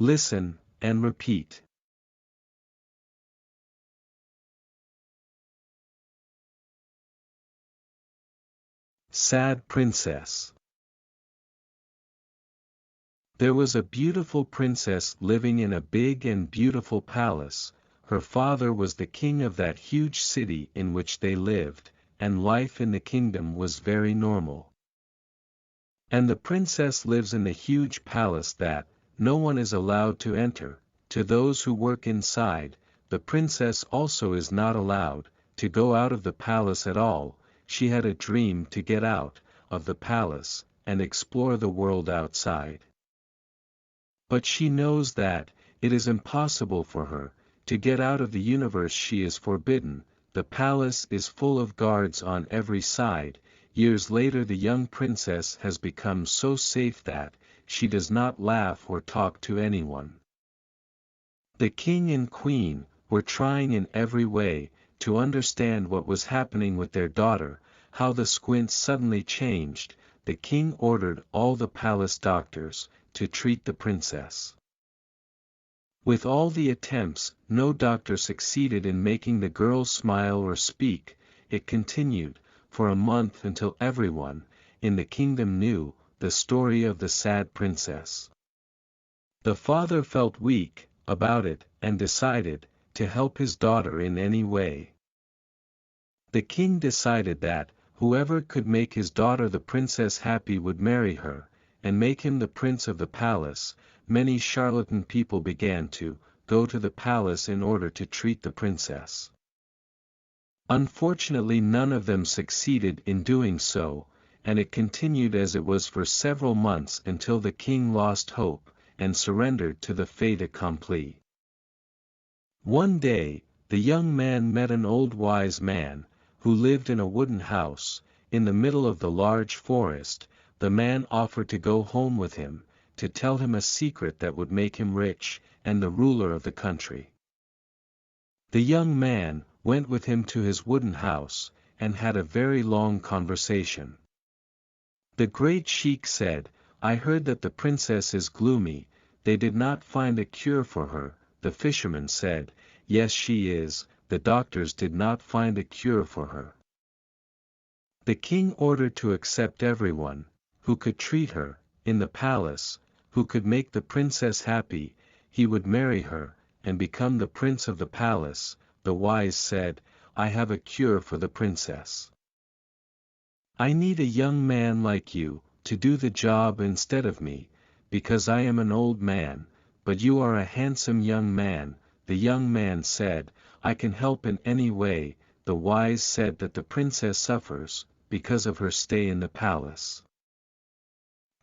Listen, and repeat. Sad Princess. There was a beautiful princess living in a big and beautiful palace. Her father was the king of that huge city in which they lived, and life in the kingdom was very normal. And the princess lives in the huge palace that no one is allowed to enter. To those who work inside, the princess also is not allowed to go out of the palace at all. She had a dream to get out of the palace and explore the world outside. But she knows that it is impossible for her to get out of the universe. She is forbidden. The palace is full of guards on every side. Years later, the young princess has become so safe that she does not laugh or talk to anyone. The king and queen were trying in every way to understand what was happening with their daughter. How the squints suddenly changed. The king ordered all the palace doctors to treat the princess. With all the attempts, no doctor succeeded in making the girl smile or speak. It continued for a month until everyone in the kingdom knew the story of the sad princess. The father felt weak about it and decided to help his daughter in any way. The king decided that whoever could make his daughter the princess happy would marry her, and make him the prince of the palace. Many charlatan people began to go to the palace in order to treat the princess. Unfortunately, none of them succeeded in doing so, and it continued as it was for several months until the king lost hope and surrendered to the fait accompli. One day, the young man met an old wise man who lived in a wooden house in the middle of the large forest. The man offered to go home with him, to tell him a secret that would make him rich and the ruler of the country. The young man went with him to his wooden house, and had a very long conversation. The great sheik said, "I heard that the princess is gloomy. They did not find a cure for her." The fisherman said, "Yes, she is. The doctors did not find a cure for her." The king ordered to accept everyone who could treat her in the palace, who could make the princess happy. He would marry her and become the prince of the palace. The wise said, "I have a cure for the princess. I need a young man like you to do the job instead of me, because I am an old man, but you are a handsome young man." The young man said, "I can help in any way." The wise said that the princess suffers because of her stay in the palace.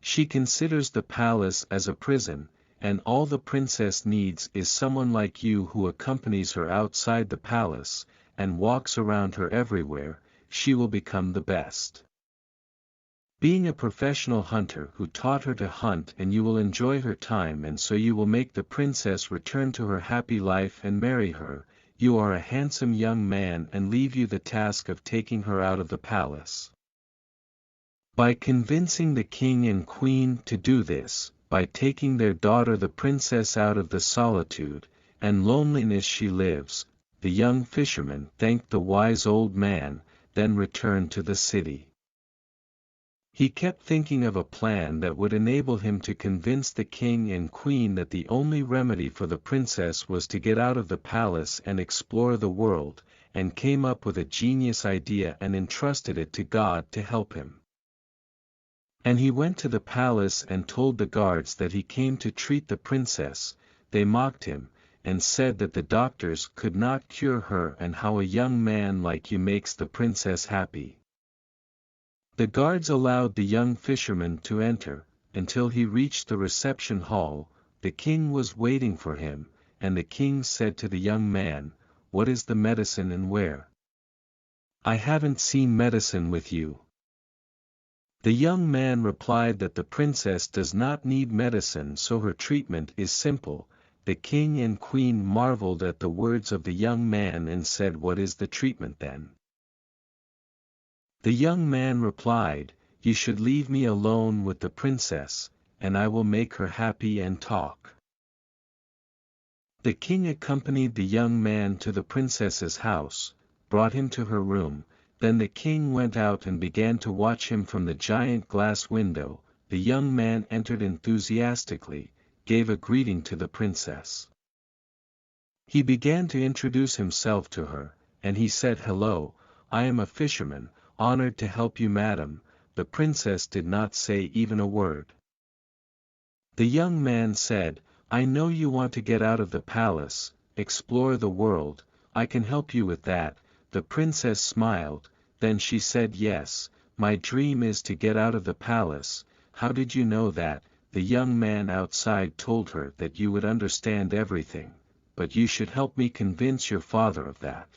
She considers the palace as a prison, and all the princess needs is someone like you who accompanies her outside the palace, and walks around her everywhere. She will become the best. Being a professional hunter who taught her to hunt, and you will enjoy her time, and so you will make the princess return to her happy life and marry her. You are a handsome young man, and leave you the task of taking her out of the palace. By convincing the king and queen to do this, by taking their daughter the princess out of the solitude and loneliness she lives, the young fisherman thanked the wise old man, then returned to the city. He kept thinking of a plan that would enable him to convince the king and queen that the only remedy for the princess was to get out of the palace and explore the world, and came up with a genius idea and entrusted it to God to help him. And he went to the palace and told the guards that he came to treat the princess. They mocked him, and said that the doctors could not cure her, and how a young man like you makes the princess happy. The guards allowed the young fisherman to enter, until he reached the reception hall. The king was waiting for him, and the king said to the young man, "What is the medicine and where? I haven't seen medicine with you." The young man replied that the princess does not need medicine, so her treatment is simple. The king and queen marveled at the words of the young man and said, "What is the treatment then?" The young man replied, "You should leave me alone with the princess, and I will make her happy and talk." The king accompanied the young man to the princess's house, brought him to her room. Then the king went out and began to watch him from the giant glass window. The young man entered enthusiastically, gave a greeting to the princess. He began to introduce himself to her, and he said, "Hello, I am a fisherman, honored to help you, madam." The princess did not say even a word. The young man said, "I know you want to get out of the palace, explore the world, I can help you with that." The princess smiled, then she said, "Yes, my dream is to get out of the palace." "How did you know that?" The young man outside told her that you would understand everything, but you should help me convince your father of that.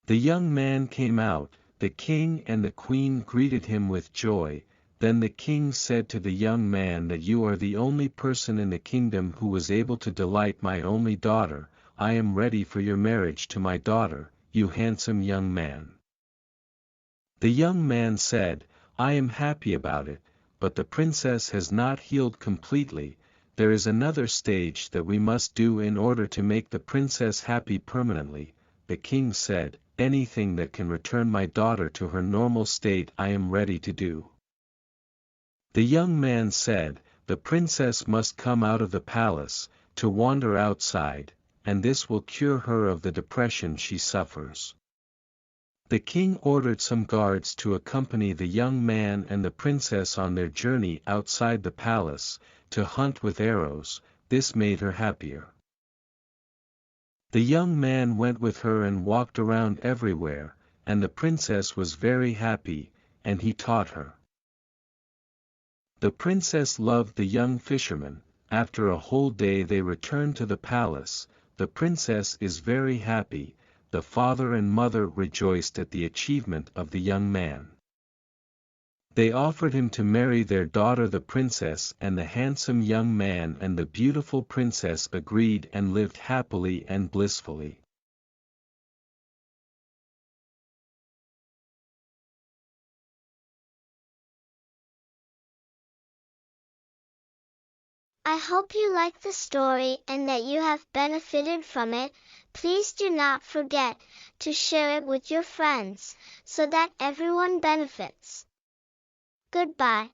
The young man came out, the king and the queen greeted him with joy. Then the king said to the young man that you are the only person in the kingdom who was able to delight my only daughter. I am ready for your marriage to my daughter, you handsome young man. The young man said, "I am happy about it, but the princess has not healed completely. There is another stage that we must do in order to make the princess happy permanently." The king said, "Anything that can return my daughter to her normal state I am ready to do." The young man said, "The princess must come out of the palace, to wander outside, and this will cure her of the depression she suffers." The king ordered some guards to accompany the young man and the princess on their journey outside the palace, to hunt with arrows. This made her happier. The young man went with her and walked around everywhere, and the princess was very happy, and he taught her. The princess loved the young fisherman. After a whole day they returned to the palace. The princess is very happy. The father and mother rejoiced at the achievement of the young man. They offered him to marry their daughter the princess, and the handsome young man and the beautiful princess agreed and lived happily and blissfully. I hope you liked the story and that you have benefited from it. Please do not forget to share it with your friends, so that everyone benefits. Goodbye.